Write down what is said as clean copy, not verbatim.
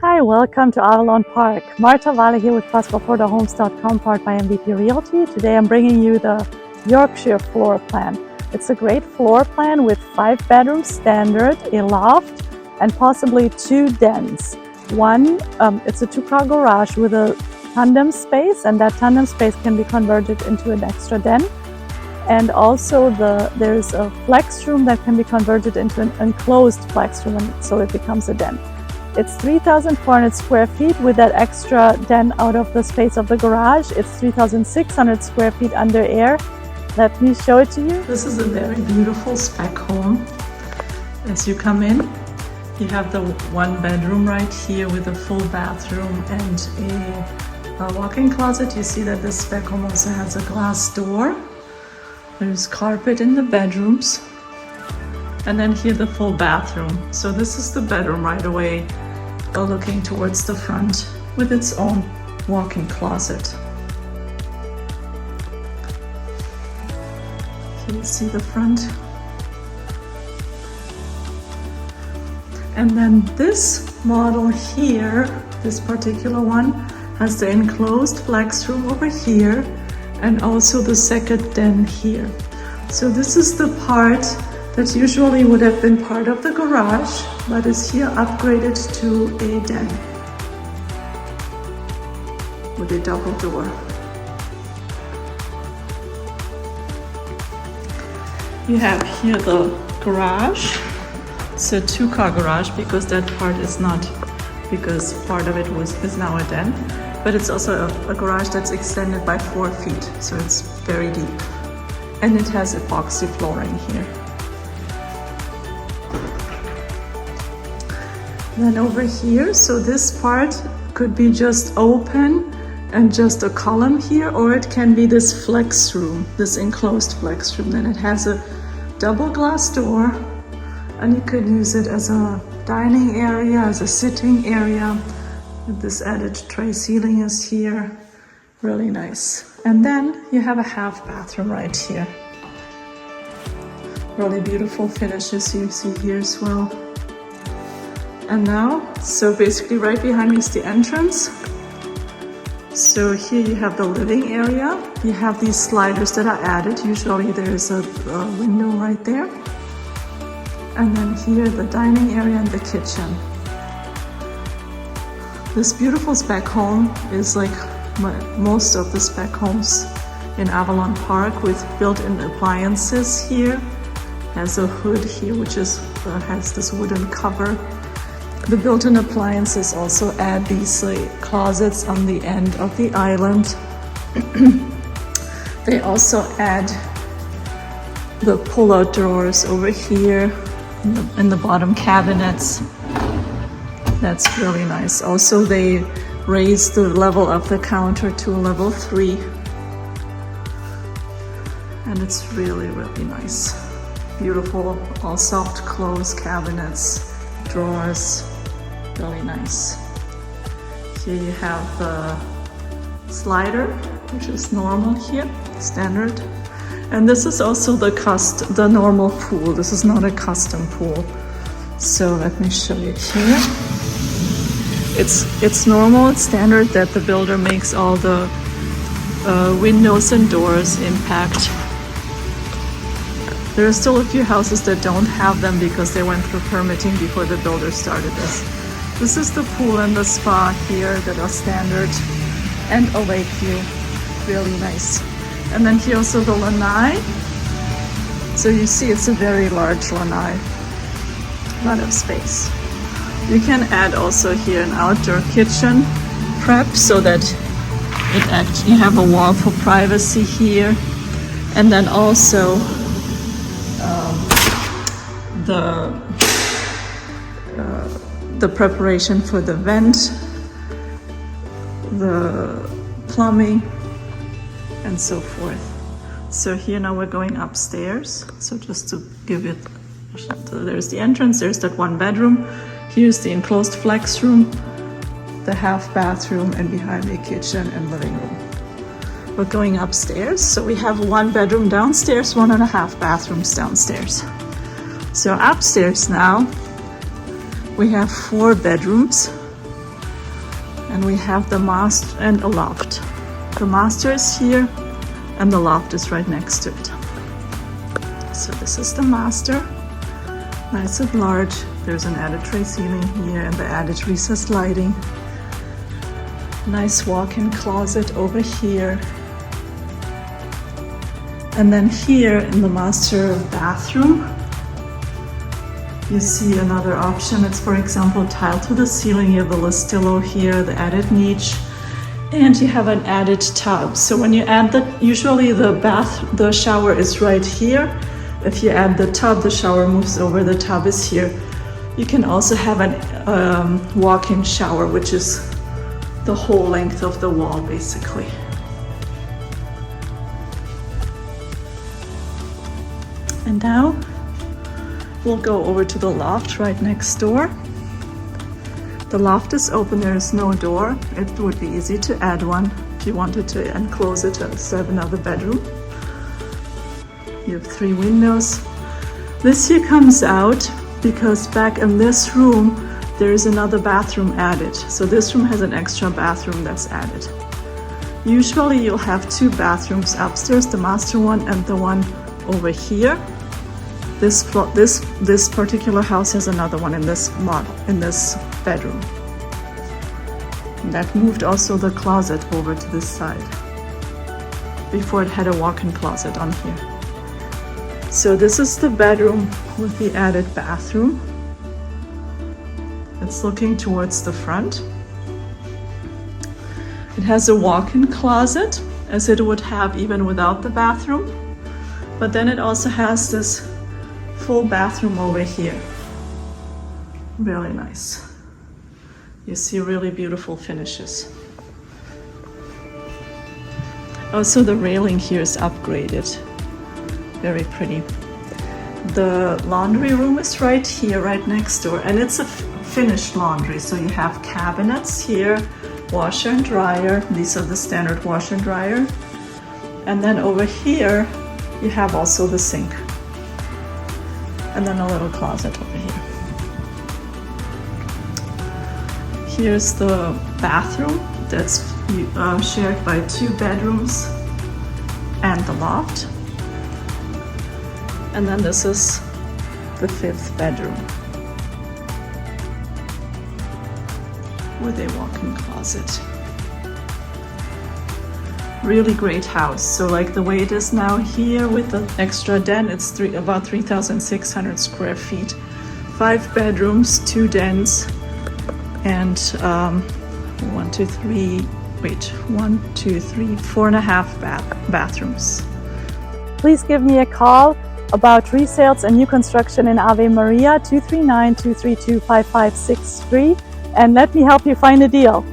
Hi, welcome to Avalon Park. Marta, Valle here with PlusBeforTheHomes.com, powered by MVP Realty. Today I'm bringing you the Yorkshire floor plan. It's a great floor plan with 5 bedrooms standard, a loft, and possibly 2 dens. It's a 2-car garage with a tandem space, and that tandem space can be converted into an extra den. And also there's a flex room that can be converted into an enclosed flex room, and so it becomes a den. It's 3,400 square feet with that extra den out of the space of the garage. It's 3,600 square feet under air. Let me show it to you. This is a very beautiful spec home. As you come in, you have the 1 bedroom right here with a full bathroom and a walk-in closet. You see that this spec home also has a glass door. There's carpet in the bedrooms. And then here the full bathroom. So this is the bedroom right away, looking towards the front with its own walk-in closet. Here you see the front. And then this model here, this particular one, has the enclosed flex room over here and also the second den here. So this is the part that usually would have been part of the garage, but is here upgraded to a den with a double door. You have here the garage. It's a 2-car garage because that part is not, because part of it is now a den, but it's also a garage that's extended by 4 feet, so it's very deep. And it has epoxy flooring here. Then over here, so this part could be just open and just a column here, or it can be this flex room, this enclosed flex room. Then it has a double glass door, and you could use it as a dining area, as a sitting area. This added tray ceiling is here, really nice. And then you have a half bathroom right here. Really beautiful finishes you see here as well. And now, so basically right behind me is the entrance. So here you have the living area. You have these sliders that are added. Usually there's a window right there. And then here the dining area and the kitchen. This beautiful spec home is like most of the spec homes in Avalon Park, with built-in appliances here. Has a hood here which has this wooden cover. The built-in appliances also add these closets on the end of the island. They also add the pull-out drawers over here in the bottom cabinets. That's really nice. Also, they raise the level of the counter to level 3. And it's really, really nice. Beautiful, all soft close cabinets, drawers. Really nice. Here you have the slider, which is normal here, standard. And this is also the normal pool. This is not a custom pool. So let me show you here. It's normal, it's standard that the builder makes all the windows and doors impact. There are still a few houses that don't have them because they went through permitting before the builder started this. This is the pool and the spa here that are standard, and a lake view, really nice. And then here also the lanai. So you see it's a very large lanai, a lot of space. You can add also here an outdoor kitchen prep so that you have a wall for privacy here. And then also the preparation for the vent, the plumbing, and so forth. So here now we're going upstairs. So just to give it, there's the entrance, there's that 1 bedroom. Here's the enclosed flex room, the half bathroom, and behind me kitchen and living room. We're going upstairs. So we have 1 bedroom downstairs, 1.5 bathrooms downstairs. So upstairs now, we have 4 bedrooms And we have the master and a loft. The master is here and the loft is right next to it. So this is the master, nice and large. There's an added tray ceiling here and the added recessed lighting. Nice walk-in closet over here. And then here in the master bathroom, you see another option. It's, for example, tile to the ceiling. You have the Listillo here, the added niche, and you have an added tub. So when you add usually the shower is right here. If you add the tub, the shower moves over, the tub is here. You can also have an walk-in shower, which is the whole length of the wall, basically. And now we'll go over to the loft right next door. The loft is open, there is no door. It would be easy to add one if you wanted to enclose it to have another bedroom. You have 3 windows. This here comes out because back in this room there is another bathroom added. So this room has an extra bathroom that's added. Usually you'll have 2 bathrooms upstairs, the master one and the one over here. This particular house has another one in this model, in this bedroom. And that moved also the closet over to this side. Before it had a walk-in closet on here. So this is the bedroom with the added bathroom. It's looking towards the front. It has a walk-in closet, as it would have even without the bathroom. But then it also has this full bathroom over here. Really nice. You see really beautiful finishes. Also the railing here is upgraded. Very pretty. The laundry room is right here, right next door, and it's a finished laundry. So you have cabinets here, washer and dryer. These are the standard washer and dryer. And then over here, you have also the sink. And then a little closet over here. Here's the bathroom that's shared by 2 bedrooms and the loft. And then this is the 5th bedroom with a walk-in closet. Really great house. So like the way it is now here with the extra den, it's about 3,600 square feet, 5 bedrooms, 2 dens, and 4.5 bathrooms. Please give me a call about resales and new construction in Ave Maria, 239-232-5563, and let me help you find a deal.